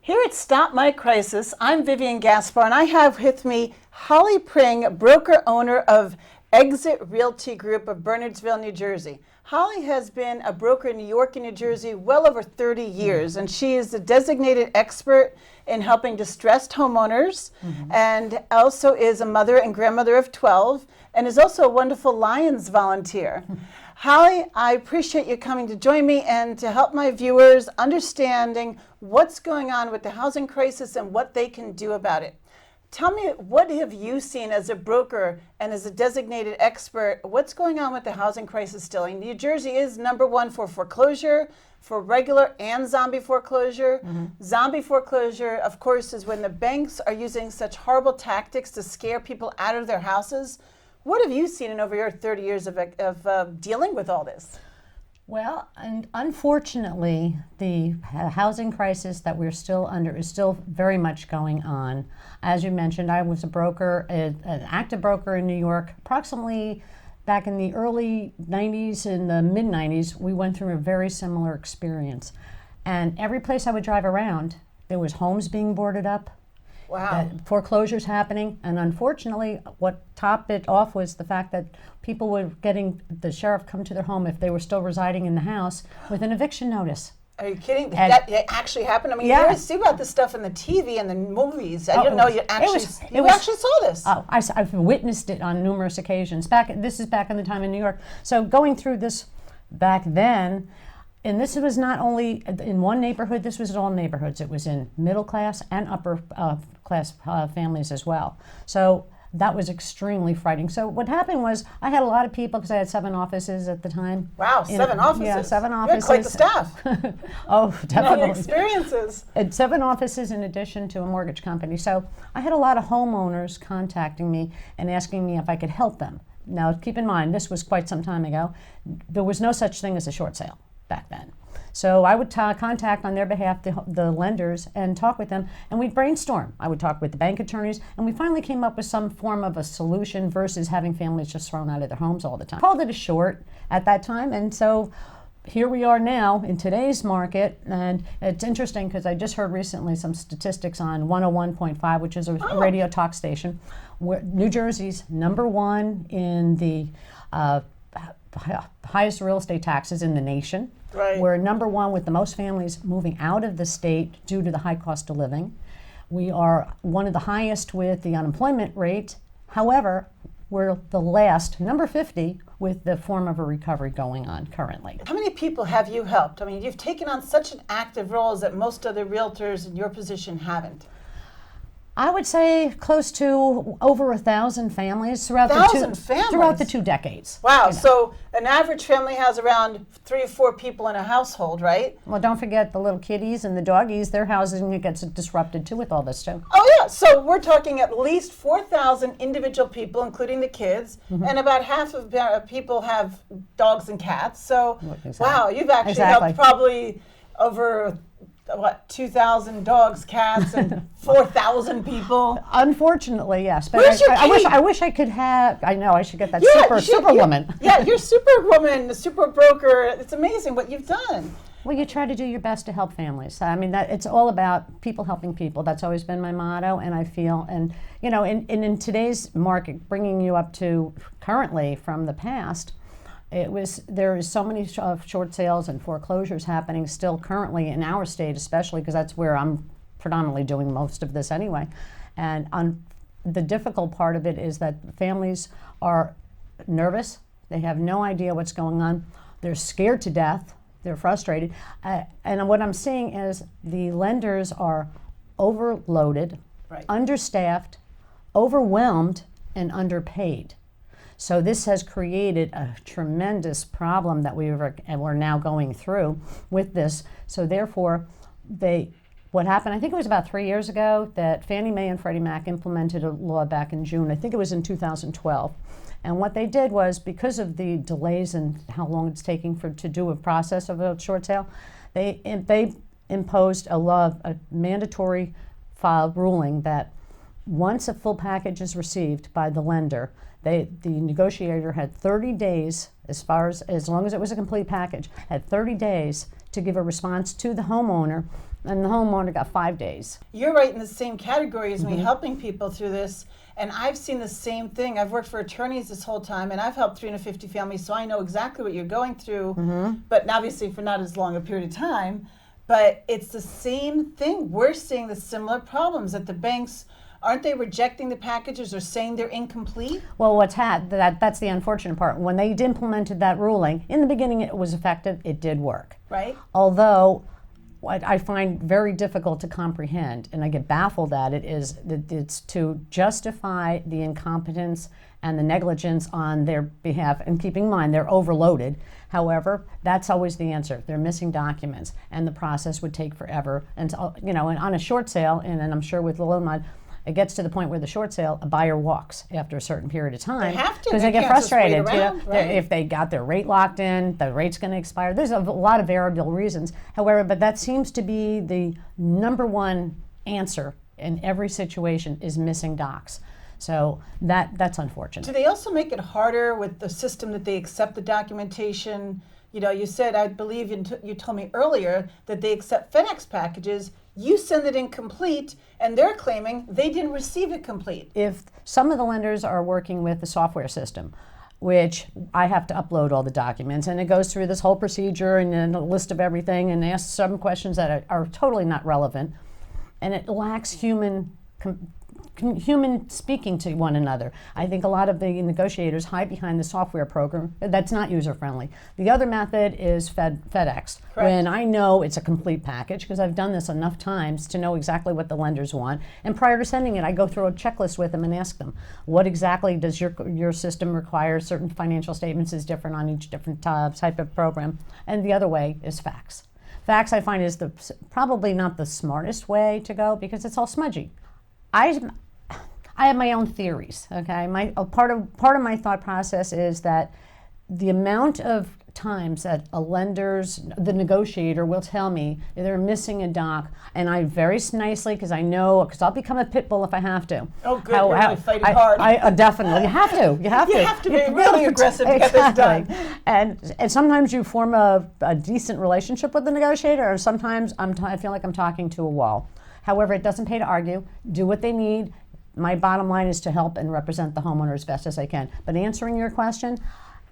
Here at Stop My Crisis, I'm Vivian Gaspar, and I have with me Holly Pring, broker owner of Exit Realty Group of Bernardsville, New Jersey. Holly has been a broker in New York and New Jersey well over 30 years, and she is a designated expert in helping distressed homeowners, and also is a mother and grandmother of 12, and is also a wonderful Lions volunteer. Holly, I appreciate you coming to join me and to help my viewers understanding what's going on with the housing crisis and what they can do about it. Tell me, what have you seen as a broker and as a designated expert? What's going on with the housing crisis still? And New Jersey is #1 for foreclosure, for regular and zombie foreclosure. Zombie foreclosure, of course, is when the banks are using such horrible tactics to scare people out of their houses. What have you seen in over your 30 years of dealing with all this? Well, and unfortunately, the housing crisis that we're still under is still very much going on. As you mentioned, I was a broker, an active broker in New York, approximately back in the early 90s and the mid 90s. We went through a very similar experience. And every place I would drive around, there was homes being boarded up. Wow. Foreclosures happening, and unfortunately what topped it off was the fact that people were getting the sheriff come to their home if they were still residing in the house with an eviction notice. Are you kidding? That actually happened? I mean, you always see about this stuff in the TV and the movies. I didn't know you actually actually saw this. Oh, I've witnessed it on numerous occasions. This is back in the time in New York. So going through this back then, and this was not only in one neighborhood, this was in all neighborhoods. It was in middle class and upper class families as well. So that was extremely frightening. So what happened was I had a lot of people, because I had 7 offices at the time. Wow, 7 offices. Yeah, 7 offices. You had quite the staff. Oh, definitely. Experiences. And 7 offices in addition to a mortgage company. So I had a lot of homeowners contacting me and asking me if I could help them. Now, keep in mind, this was quite some time ago. There was no such thing as a short sale back then. So I would contact on their behalf the lenders and talk with them, and we'd brainstorm. I would talk with the bank attorneys, and we finally came up with some form of a solution versus having families just thrown out of their homes all the time. Called it a short at that time, and so here we are now in today's market. And it's interesting because I just heard recently some statistics on 101.5, which is a radio talk station, where New Jersey's #1 in the highest real estate taxes in the nation. Right. We're #1 with the most families moving out of the state due to the high cost of living. We are one of the highest with the unemployment rate. However, we're the last, #50, with the form of a recovery going on currently. How many people have you helped? I mean, you've taken on such an active role that most other realtors in your position haven't. I would say close to over 1,000 families throughout the 2 decades. Wow! You know. So an average family has around 3 or 4 people in a household, right? Well, don't forget the little kitties and the doggies. Their housing gets disrupted too with all this too. Oh yeah! So we're talking at least 4,000 individual people, including the kids, and about half of people have dogs and cats. So wow, you've actually helped probably over 2,000 dogs, cats, and 4,000 people. Unfortunately, yes. But Where's your key? I wish I could have. I know I should get that superwoman. You're superwoman, the super broker. It's amazing what you've done. Well, you try to do your best to help families. I mean, it's all about people helping people. That's always been my motto, and I feel, and you know, in today's market, bringing you up to currently from the past. There is so many short sales and foreclosures happening still currently in our state, especially because that's where I'm predominantly doing most of this anyway. And the difficult part of it is that families are nervous. They have no idea what's going on. They're scared to death. They're frustrated. And what I'm seeing is the lenders are overloaded, understaffed, overwhelmed, and underpaid. So this has created a tremendous problem that we're now going through with this. So therefore, what happened, I think it was about 3 years ago, that Fannie Mae and Freddie Mac implemented a law back in June. I think it was in 2012. And what they did was, because of the delays and how long it's taking to do a process of a short sale, they imposed a mandatory ruling that once a full package is received by the lender, the negotiator had 30 days, as long as it was a complete package, had 30 days to give a response to the homeowner, and the homeowner got 5 days. You're right in the same category as me, helping people through this. And I've seen the same thing. I've worked for attorneys this whole time, and I've helped 350 families, so I know exactly what you're going through, but obviously for not as long a period of time. But it's the same thing. We're seeing the similar problems that the banks, aren't they rejecting the packages or saying they're incomplete? Well, that's the unfortunate part. When they implemented that ruling, in the beginning it was effective, it did work. Right. Although what I find very difficult to comprehend, and I get baffled at it, is that it's to justify the incompetence and the negligence on their behalf, and keeping in mind they're overloaded. However, that's always the answer. They're missing documents, and the process would take forever. And and on a short sale, and I'm sure with the loan mod, it gets to the point where the short sale, a buyer walks after a certain period of time. They have to. Because they get frustrated. Right. If they got their rate locked in, the rate's going to expire. There's a lot of variable reasons. However, but that seems to be the number one answer in every situation, is missing docs. So that's unfortunate. Do they also make it harder with the system that they accept the documentation? You know, you said, I believe you told me earlier that they accept FedEx packages. You send it incomplete, and they're claiming they didn't receive it complete. If some of the lenders are working with the software system, which I have to upload all the documents, and it goes through this whole procedure and then a list of everything, and asks some questions that are totally not relevant, and it lacks human speaking to one another. I think a lot of the negotiators hide behind the software program that's not user-friendly. The other method is FedEx. Correct. When I know it's a complete package, because I've done this enough times to know exactly what the lenders want, and prior to sending it, I go through a checklist with them and ask them, what exactly does your system require? Certain financial statements is different on each different type of program. And the other way is fax. Fax, I find, is probably not the smartest way to go, because it's all smudgy. I have my own theories. Okay, part of my thought process is that the amount of times that the negotiator will tell me they're missing a doc, and I very nicely, because I'll become a pit bull if I have to. Oh, good, you're really fighting hard. I definitely, you have to. You have to be really aggressive to get this done. And sometimes you form a decent relationship with the negotiator, or sometimes I feel like I'm talking to a wall. However, it doesn't pay to argue. Do what they need. My bottom line is to help and represent the homeowner as best as I can. But answering your question,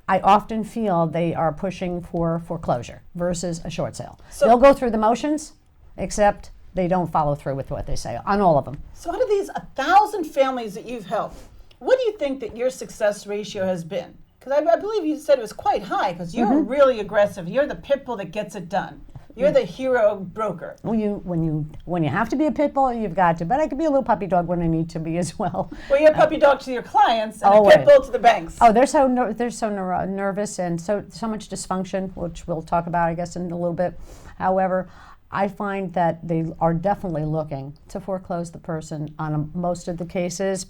I often feel they are pushing for foreclosure versus a short sale. So they'll go through the motions, except they don't follow through with what they say on all of them. So out of these 1,000 families that you've helped, what do you think that your success ratio has been? Because I believe you said it was quite high, because you're really aggressive. You're the pit bull that gets it done. You're the hero broker. When you have to be a pit bull, you've got to. But I could be a little puppy dog when I need to be as well. Well, you're a puppy dog to your clients and a pit bull to the banks. Oh, they're so nervous and so much dysfunction, which we'll talk about, I guess, in a little bit. However, I find that they are definitely looking to foreclose the person on most of the cases.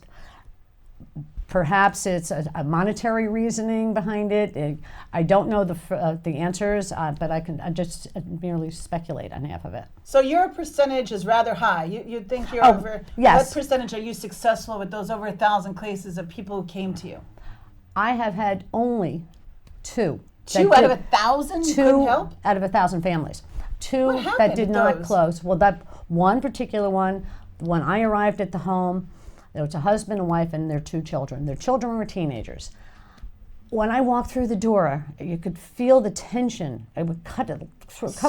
Perhaps it's a monetary reasoning behind it. I don't know the answers, but I just merely speculate on half of it. So your percentage is rather high. You think you're over? Yes. What percentage are you successful with those over 1,000 cases of people who came to you? I have had only two. Two out of 1,000 you couldn't help? Two out of 1,000 families. Two What happened that did with not those? close. Well, that one particular one, when I arrived at the home, there was a husband and wife and their 2 children. Their children were teenagers. When I walked through the door, you could feel the tension. I would cut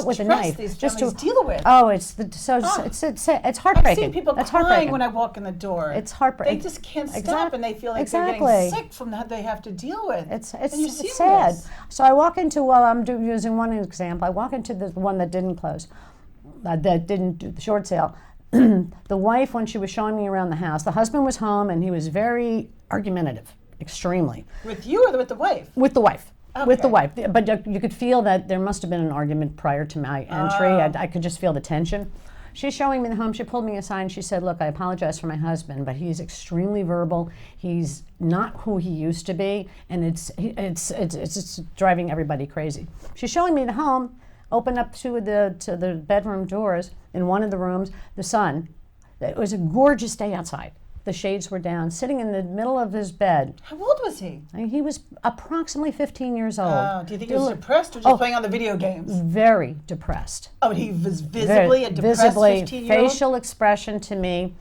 with a knife. These just to deal with. Oh, it's heartbreaking. I've seen people crying when I walk in the door. It's heartbreaking. They just can't stop, and they feel like they're getting sick from that they have to deal with. It's sad. So I walk into, using one example, I walk into the one that didn't close, that didn't do the short sale. The wife, when she was showing me around the house, the husband was home and he was very argumentative, extremely. With you or with the wife? With the wife. Okay. With the wife. But you could feel that there must have been an argument prior to my entry. I could just feel the tension. She's showing me the home. She pulled me aside and she said, look, I apologize for my husband, but he's extremely verbal. He's not who he used to be, and it's driving everybody crazy. She's showing me the home. Open up to the bedroom doors in one of the rooms. The sun. It was a gorgeous day outside. the shades were down, sitting in the middle of his bed. How old was he? I mean, he was approximately 15 years old. Oh, do you think he was depressed or just playing on the video games? Very depressed. Oh, he was visibly a depressed Visibly, 15-year-old? facial expression to me.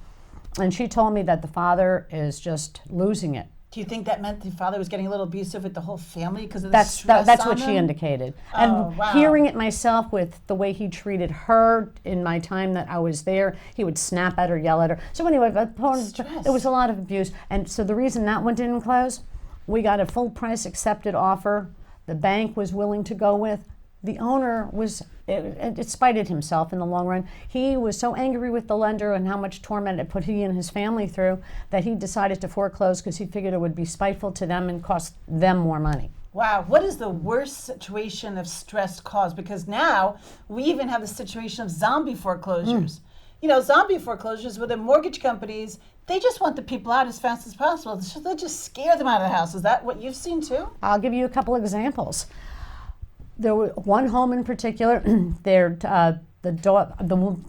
And she told me that the father is just losing it. Do you think that meant the father was getting a little abusive with the whole family because of the stress That's on what them? she indicated. Oh, And wow. hearing it myself with the way he treated her in my time that I was there, he would snap at her, yell at her. So anyway, Stress. it was a lot of abuse. And so the reason that one didn't close, we got a full price accepted offer. The bank was willing to go with. The owner was, it spited himself in the long run. He was so angry with the lender and how much torment it put he and his family through that he decided to foreclose because he figured it would be spiteful to them and cost them more money. Wow, what is the worst situation of stress caused? Because now we even have the situation of zombie foreclosures. You know, zombie foreclosures where the mortgage companies, they just want the people out as fast as possible. So they'll just scare them out of the house. Is that what you've seen too? I'll give you a couple examples. There was one home in particular, the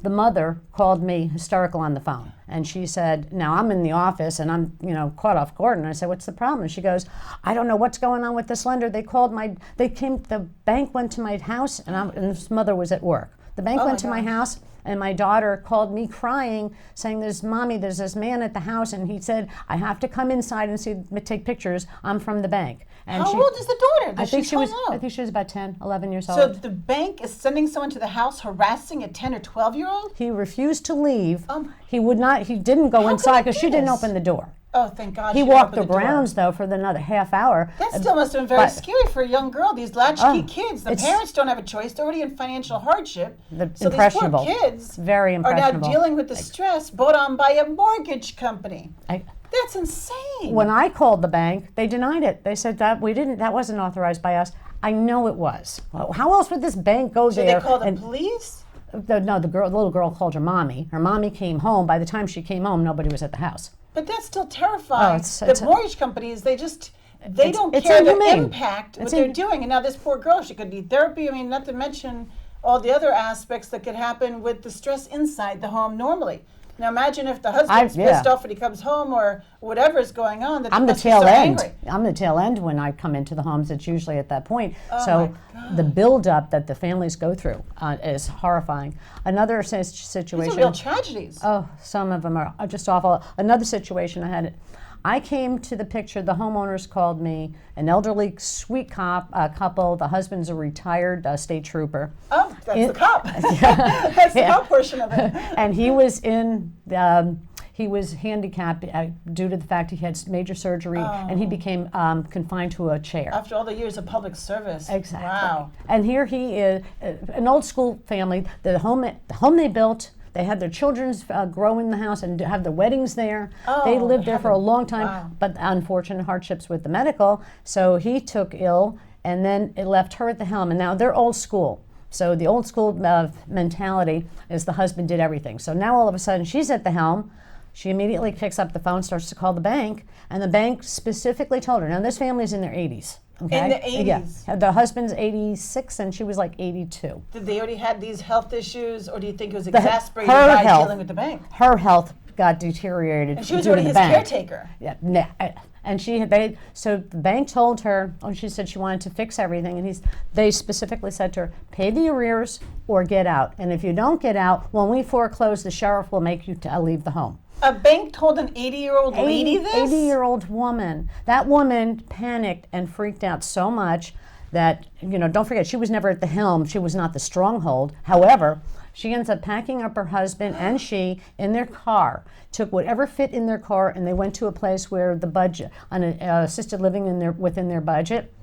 mother called me hysterical on the phone. And she said, now I'm in the office and I'm, caught off guard. And I said, what's the problem? And she goes, I don't know what's going on with this lender. The bank went to my house and this mother was at work. The bank went to my house and my daughter called me crying, saying, there's this man at the house. And he said, I have to come inside and take pictures. I'm from the bank. And How old is the daughter? I think she was about 10, 11 years old. So the bank is sending someone to the house harassing a 10 or 12-year-old? He refused to leave. He didn't go inside because she didn't open the door. Oh, thank God. He walked the grounds, though, for another half hour. That still must have been very scary for a young girl. These latchkey kids, the parents don't have a choice. They're already in financial hardship. So Impressionable. these poor kids Very are now impressionable. dealing with the stress brought on by a mortgage company. That's insane. When I called the bank, they denied it. They said that that wasn't authorized by us. I know it was. Well, how else would this bank go there? Did they call the police? The little girl called her mommy. Her mommy came home. By the time she came home, nobody was at the house. But that's still terrifying. The mortgage companies, they don't it's care the inhumane. impact what they're doing. And now this poor girl, she could need therapy. I mean, not to mention all the other aspects that could happen with the stress inside the home normally. Now imagine if the husband's pissed off when he comes home or whatever is going on. That I'm the must be tail so end. angry. I'm the tail end when I come into the homes. It's usually at that point. Oh So my God. the buildup that the families go through is horrifying. Another situation. These are real tragedies. Oh, some of them are just awful. Another situation I came to the picture, the homeowners called me, an elderly, sweet couple. The husband's a retired state trooper. Oh, that's the cop. That's the cop portion of it. And he was handicapped due to the fact he had major surgery, and he became confined to a chair. After all the years of public service. Exactly. Wow. And here he is, an old school family. The home they built. They had their children grow in the house and have their weddings there. They lived there for a long time, but unfortunate hardships with the medical. So he took ill, and then it left her at the helm. And now they're old school. So the old school mentality is the husband did everything. So now all of a sudden she's at the helm. She immediately picks up the phone, starts to call the bank, and the bank specifically told her. Now this family's in their 80s. Okay? In the 80s? Yeah. The husband's 86 and she was like 82. Did they already had these health issues, or do you think it was exasperated by dealing with the bank? Her health got deteriorated. And she was due to already the his bank. caretaker. Yeah, and so the bank told her, she said she wanted to fix everything, and they specifically said to her, pay the arrears or get out. And if you don't get out, when we foreclose, the sheriff will make you leave the home. A bank told an 80-year-old lady this? 80-year-old woman. That woman panicked and freaked out so much that, don't forget, she was never at the helm. She was not the stronghold. However, she ends up packing up her husband and she in their car, took whatever fit in their car, and they went to a place where the budget, on an assisted living within their budget.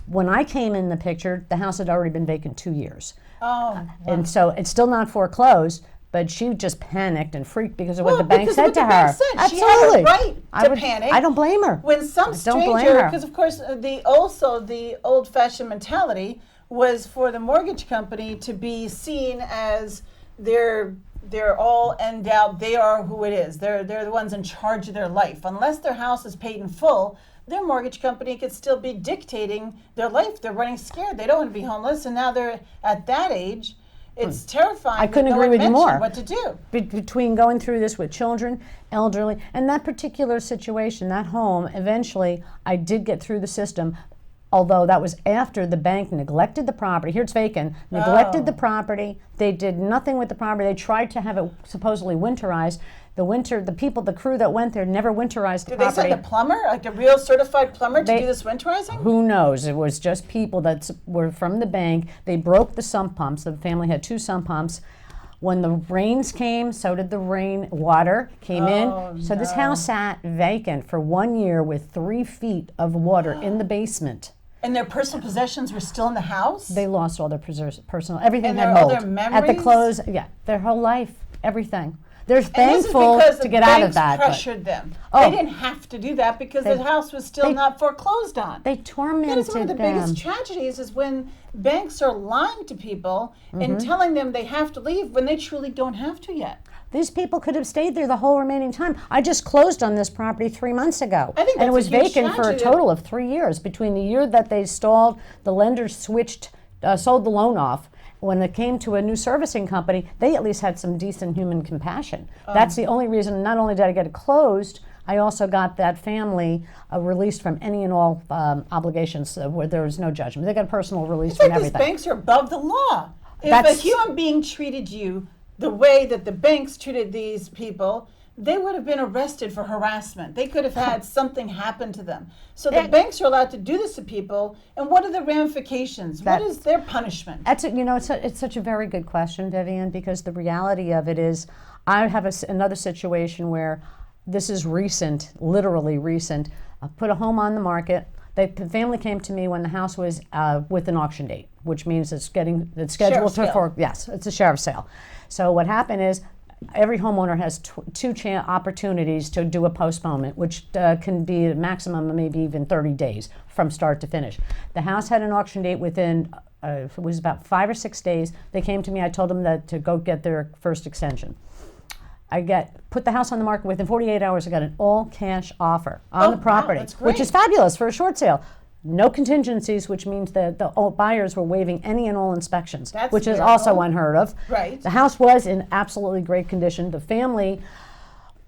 When I came in the picture, the house had already been vacant 2 years. Oh, wow. And so it's still not foreclosed, but she just panicked and freaked because of what the bank said to her. Absolutely. She had a right to panic. I don't blame her. When some stranger, because of course the old-fashioned mentality was for the mortgage company to be seen as they're all end out. They are who it is. They're the ones in charge of their life. Unless their house is paid in full, their mortgage company could still be dictating their life. They're running scared. They don't want to be homeless, and now they're at that age. It's terrifying. I couldn't that no agree one with you mentioned more. What to do? Between going through this with children, elderly, and that particular situation, that home, eventually I did get through the system, although that was after the bank neglected the property. Here it's vacant, neglected the property. They did nothing with the property. They tried to have it supposedly winterized. The crew that went there never winterized the property. Did they send a plumber, like a real certified plumber, to do this winterizing? Who knows? It was just people that were from the bank. They broke the sump pumps. The family had 2 sump pumps. When the rains came, so did the water came in. So this house sat vacant for 1 year with 3 feet of water in the basement. And their personal possessions were still in the house? They lost all their personal, everything And had all mold. their memories? At the close, their whole life, everything. They're And thankful this is to get out of because that. the banks pressured them. Oh. They didn't have to do that because the house was still not foreclosed on. They tormented That is one of the biggest tragedies is when banks are lying to people and telling them they have to leave when they truly don't have to yet. These people could have stayed there the whole remaining time. I just closed on this property 3 months ago. I think and it that's was a huge vacant for a tragedy. total of 3 years. Between the year that they stalled, the lender sold the loan off. When it came to a new servicing company, they at least had some decent human compassion. That's the only reason. Not only did I get it closed, I also got that family released from any and all obligations where there was no judgment. They got a personal release It's from like these everything. banks are above the law. If a That's- human being treated you the way that the banks treated these people, they would have been arrested for harassment. They could have had something happen to them. So the banks are allowed to do this to people, and what are the ramifications? What is their punishment? It's such a very good question, Vivian, because the reality of it is I have another situation where this is recent, literally recent. I put a home on the market. The family came to me when the house was with an auction date, which means it's scheduled Sheriff's sale. yes, it's a sheriff's sale. So what happened is every homeowner has two opportunities to do a postponement, which can be a maximum of maybe even 30 days from start to finish. The house had an auction date within, it was about 5 or 6 days. They came to me, I told them that to go get their first extension. Put the house on the market within 48 hours. I got an all-cash offer on the property, wow, that's which is great. fabulous for a short sale. No contingencies, which means that the buyers were waiving any and all inspections, That's which is miracle. also unheard of. Right. The house was in absolutely great condition. The family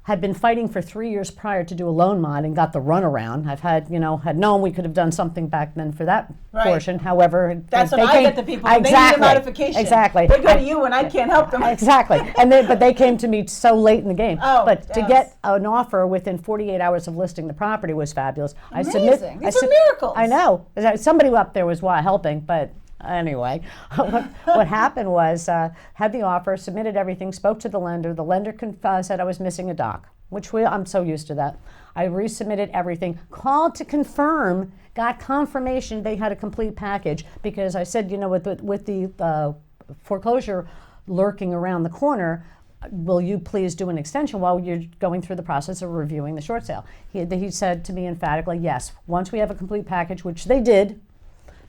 had been fighting for 3 years prior to do a loan mod and got the runaround. I've had known we could have done something back then for that portion. However, That's they when I came, get the people. Exactly. They need a modification. Exactly. They go to you when I can't help them. Exactly. But they came to me so late in the game. But to get an offer within 48 hours of listing the property was fabulous. Amazing. These are miracles. I know. Somebody up there was helping, but anyway, what happened was had the offer, submitted everything, spoke to the lender. The lender said I was missing a doc, which I'm so used to that. I resubmitted everything, called to confirm, got confirmation they had a complete package because I said, with the foreclosure lurking around the corner, will you please do an extension while you're going through the process of reviewing the short sale? He said to me emphatically, yes, once we have a complete package, which they did.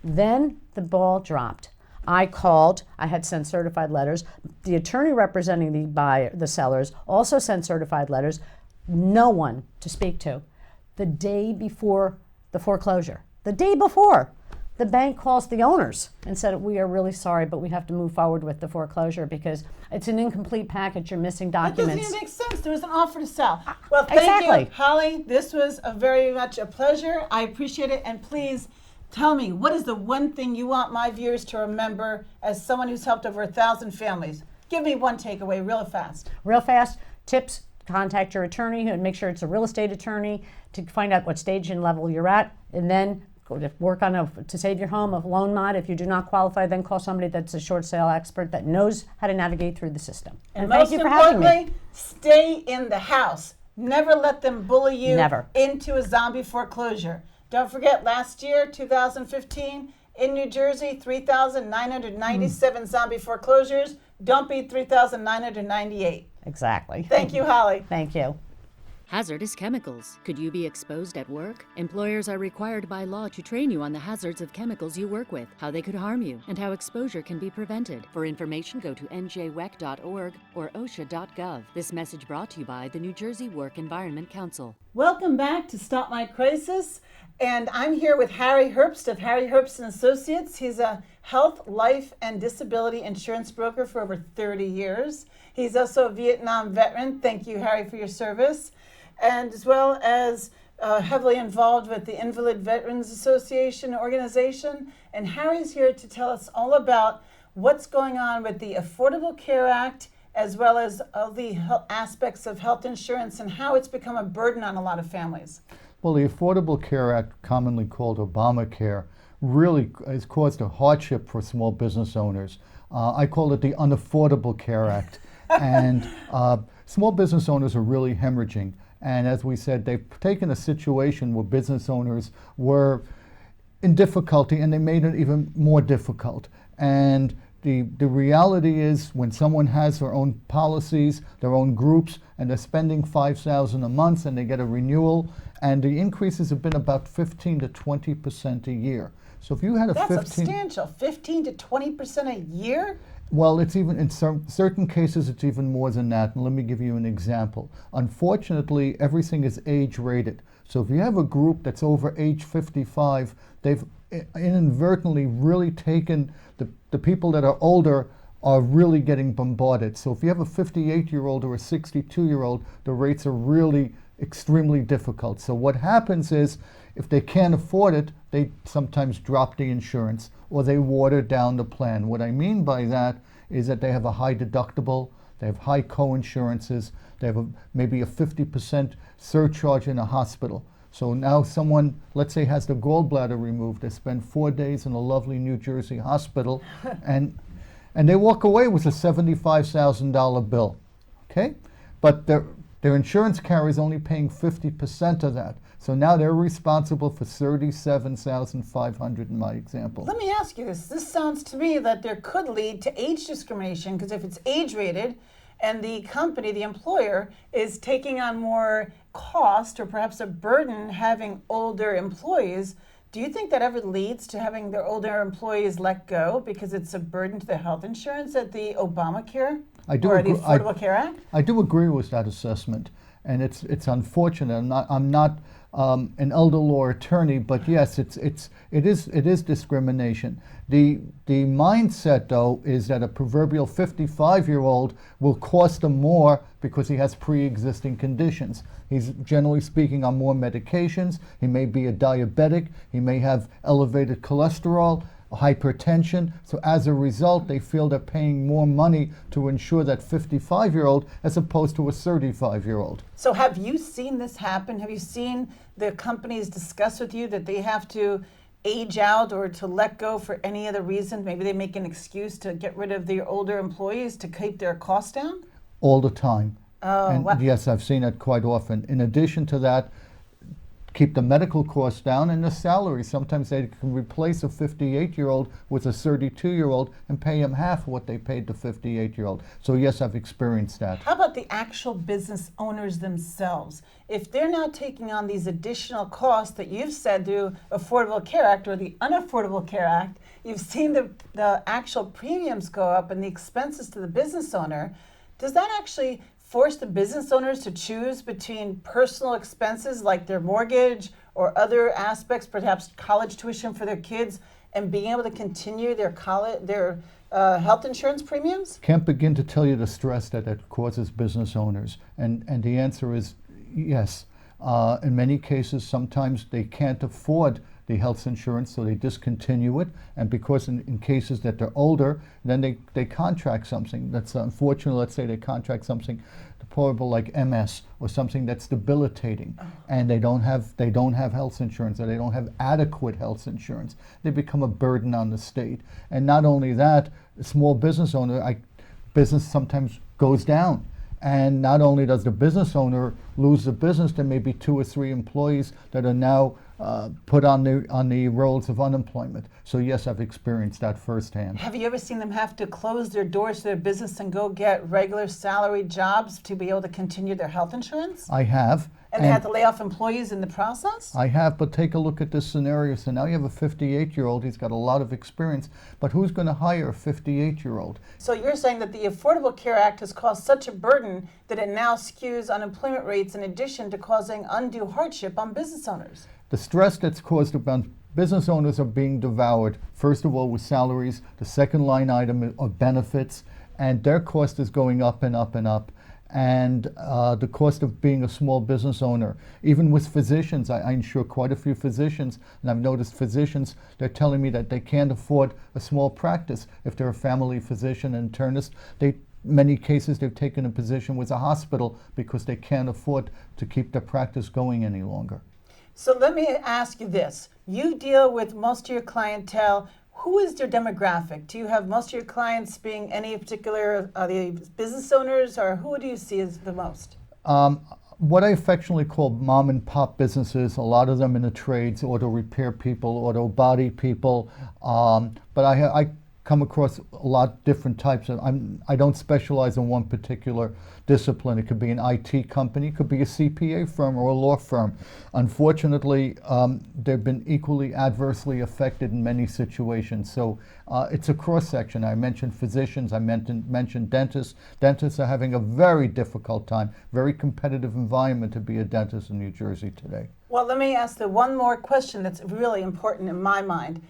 Then the ball dropped. I called. I had sent certified letters. The attorney representing the sellers also sent certified letters. No one to speak to. The day before the foreclosure, the day before, the bank calls the owners and said, "We are really sorry, but we have to move forward with the foreclosure because it's an incomplete package. You're missing That doesn't documents." even make sense. There was an offer to sell. Well, thank Exactly. you, Holly. This was very much a pleasure. I appreciate it. And please tell me, what is the one thing you want my viewers to remember as someone who's helped over 1,000 families? Give me one takeaway real fast. Real fast, tips, contact your attorney and make sure it's a real estate attorney to find out what stage and level you're at, and then go to work to save your home, a loan mod. If you do not qualify, then call somebody that's a short sale expert that knows how to navigate through the system. And thank most you for having me. importantly, stay in the house. Never let them bully you Never. into a zombie foreclosure. Don't forget, last year, 2015, in New Jersey, 3,997 zombie foreclosures. Don't be 3,998. Exactly. Thank you, Holly. Thank you. Hazardous chemicals. Could you be exposed at work? Employers are required by law to train you on the hazards of chemicals you work with, how they could harm you, and how exposure can be prevented. For information, go to njwec.org or osha.gov. This message brought to you by the New Jersey Work Environment Council. Welcome back to Stop My Crisis. And I'm here with Harry Herbst of Harry Herbst and Associates. He's a health, life, and disability insurance broker for over 30 years. He's also a Vietnam veteran. Thank you, Harry, for your service. And as well as heavily involved with the Invalid Veterans Association organization. And Harry's here to tell us all about what's going on with the Affordable Care Act, as well as all the aspects of health insurance and how it's become a burden on a lot of families. Well, the Affordable Care Act, commonly called Obamacare, really has caused a hardship for small business owners. I call it the Unaffordable Care Act. And small business owners are really hemorrhaging. And as we said, they've taken a situation where business owners were in difficulty and they made it even more difficult. And the reality is when someone has their own policies, their own groups, and they're spending $5,000 a month and they get a renewal, and the increases have been about 15 to 20% a year. So if you had a That's substantial, 15 to 20% a year? Well, it's even in certain cases it's even more than that. And let me give you an example. Unfortunately, everything is age rated. So if you have a group that's over age 55, they've inadvertently really taken the people that are older are really getting bombarded. So if you have a 58-year-old or a 62-year-old, the rates are really extremely difficult. So what happens is if they can't afford it, they sometimes drop the insurance or they water down the plan. What I mean by that is that they have a high deductible, they have high co-insurances, they have maybe a 50% surcharge in a hospital. So now someone, let's say, has the gallbladder removed, they spend 4 days in a lovely New Jersey hospital, and they walk away with a $75,000 bill, okay? But their insurance carrier is only paying 50% of that. So now they're responsible for $37,500 in my example. Let me ask you this. This sounds to me that there could lead to age discrimination, because if it's age rated and the company, the employer, is taking on more cost or perhaps a burden having older employees, do you think that ever leads to having their older employees let go because it's a burden to the health insurance at the Obamacare or the Affordable Care Act? I do agree with that assessment, and it's unfortunate. I'm not an elder law attorney, but yes, it is discrimination. The mindset, though, is that a proverbial 55-year-old will cost them more because he has pre-existing conditions. He's generally speaking on more medications. He may be a diabetic. He may have elevated cholesterol, hypertension. So as a result, they feel they're paying more money to insure that 55-year-old as opposed to a 35-year-old. So have you seen this happen? Have you seen the companies discuss with you that they have to age out or to let go for any other reason? Maybe they make an excuse to get rid of their older employees to keep their costs down? All the time. Oh, and wow. Yes, I've seen it quite often. In addition to that, keep the medical costs down and the salary. Sometimes they can replace a 58-year-old with a 32-year-old and pay him half what they paid the 58-year-old. So yes, I've experienced that. How about the actual business owners themselves? If they're now taking on these additional costs that you've said through Affordable Care Act or the Unaffordable Care Act, you've seen the actual premiums go up and the expenses to the business owner. Does that actually force the business owners to choose between personal expenses like their mortgage or other aspects, perhaps college tuition for their kids, and being able to continue their health insurance premiums? Can't begin to tell you the stress that causes business owners. And the answer is yes. In many cases, sometimes they can't afford the health insurance, so they discontinue it. And because in cases that they're older, then they contract something that's unfortunate. Let's say they contract something deplorable like MS or something that's debilitating, and they don't have health insurance, or they don't have adequate health insurance. They become a burden on the state. And not only that, a small business owner, business sometimes goes down. And not only does the business owner lose the business, there may be 2 or 3 employees that are now put on the rolls of unemployment. So yes, I've experienced that firsthand. Have you ever seen them have to close their doors to their business and go get regular salaried jobs to be able to continue their health insurance? I have. And they had to lay off employees in the process? I have, but take a look at this scenario. So now you have a 58-year-old, he's got a lot of experience, but who's going to hire a 58-year-old? So you're saying that the Affordable Care Act has caused such a burden that it now skews unemployment rates in addition to causing undue hardship on business owners? The stress that's caused around business owners are being devoured, first of all, with salaries, the second line item of benefits, and their cost is going up and up and up. And the cost of being a small business owner, even with physicians, I insure quite a few physicians, and I've noticed physicians, they're telling me that they can't afford a small practice. If they're a family physician and internist, many cases they've taken a position with a hospital because they can't afford to keep their practice going any longer. So let me ask you this. You deal with most of your clientele. Who is your demographic? Do you have most of your clients being any particular, are they business owners, or who do you see as the most? What I affectionately call mom and pop businesses, a lot of them in the trades, auto repair people, auto body people, but I come across a lot of different types of, I don't specialize in one particular discipline. It could be an IT company, it could be a CPA firm or a law firm. Unfortunately, they've been equally adversely affected in many situations. So it's a cross-section. I mentioned physicians, I mentioned dentists. Dentists are having a very difficult time, very competitive environment to be a dentist in New Jersey today. Well, let me ask the one more question that's really important in my mind.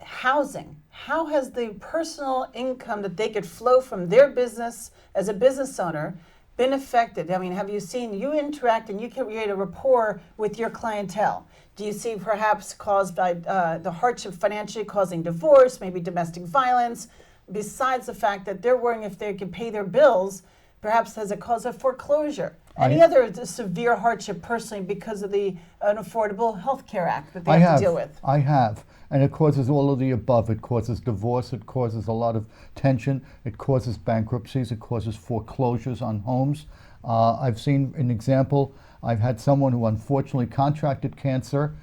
Housing. How has the personal income that they could flow from their business as a business owner been affected? I mean, have you seen, you interact and you create a rapport with your clientele? Do you see perhaps caused by the hardship financially causing divorce, maybe domestic violence, besides the fact that they're worrying if they can pay their bills, perhaps has it caused a foreclosure? Any other severe hardship personally because of the Unaffordable Health Care Act that they have to deal with? I have. And it causes all of the above. It causes divorce, it causes a lot of tension, it causes bankruptcies, it causes foreclosures on homes. I've seen an example, I've had someone who unfortunately contracted cancer,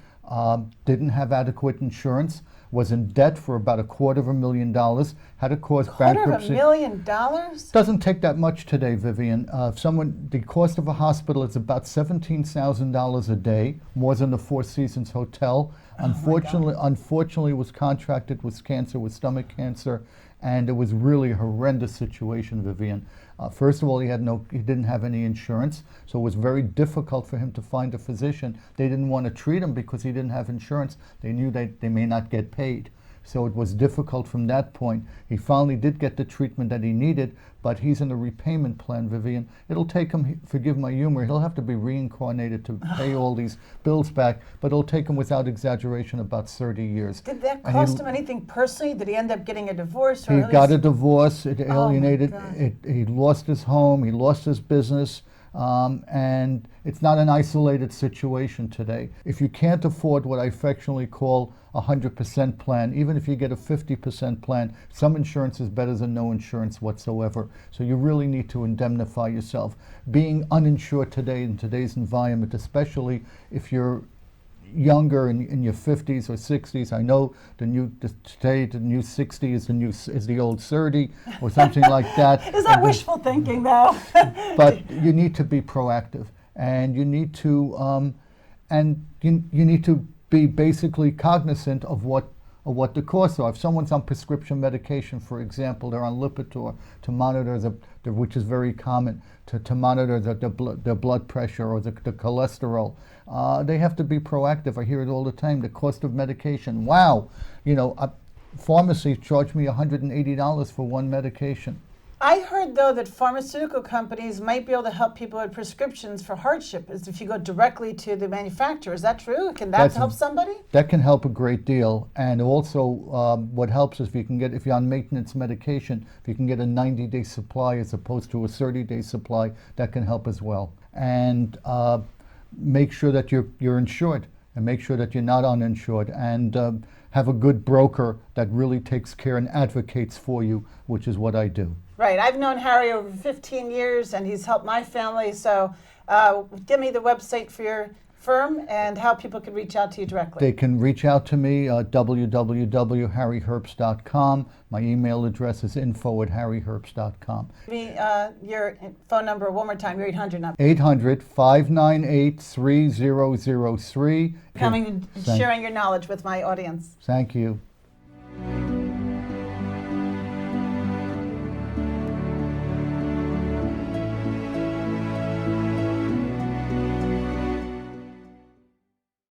didn't have adequate insurance, was in debt for about $250,000, had to cause bankruptcy. $250,000? Doesn't take that much today, Vivian. The cost of a hospital is about $17,000 a day, more than the Four Seasons Hotel. Unfortunately, was contracted with cancer, with stomach cancer, and it was really a horrendous situation, Vivian. First of all, he didn't have any insurance, so it was very difficult for him to find a physician. They didn't want to treat him because he didn't have insurance. They knew that they may not get paid. So it was difficult from that point. He finally did get the treatment that he needed, but he's in a repayment plan, Vivian. It'll take him, forgive my humor, he'll have to be reincarnated to pay all these bills back, but it'll take him, without exaggeration, about 30 years. Did that cost him anything personally? Did he end up getting a divorce? He got a divorce, it alienated, he lost his home, he lost his business. And it's not an isolated situation today. If you can't afford what I affectionately call a 100% plan, even if you get a 50% plan, some insurance is better than no insurance whatsoever. So you really need to indemnify yourself. Being uninsured today in today's environment, especially if you're younger in your 50s or 60s, I know today the new 60 is the old 30 or something like that. Is that wishful thinking, though? But you need to be proactive, and you need to you need to be basically cognizant of what the costs are. If someone's on prescription medication, for example, they're on Lipitor to monitor which is very common, to monitor the blood pressure or the cholesterol. They have to be proactive. I hear it all the time. The cost of medication. Wow, pharmacies charge me $180 for one medication. I heard, though, that pharmaceutical companies might be able to help people with prescriptions for hardship is if you go directly to the manufacturer. Is that true? Can that help somebody? That can help a great deal. And also what helps is if you're on maintenance medication, if you can get a 90-day supply as opposed to a 30-day supply, that can help as well. And make sure that you're insured, and make sure that you're not uninsured, and have a good broker that really takes care and advocates for you, which is what I do. Right. I've known Harry over 15 years, and he's helped my family. So give me the website for your firm and how people can reach out to you directly. They can reach out to me at www.harryherbst.com. My email address is info@harryherbst.com. Give me your phone number one more time, your 800 number. 800-598-3003. Coming and sharing your knowledge with my audience. Thank you.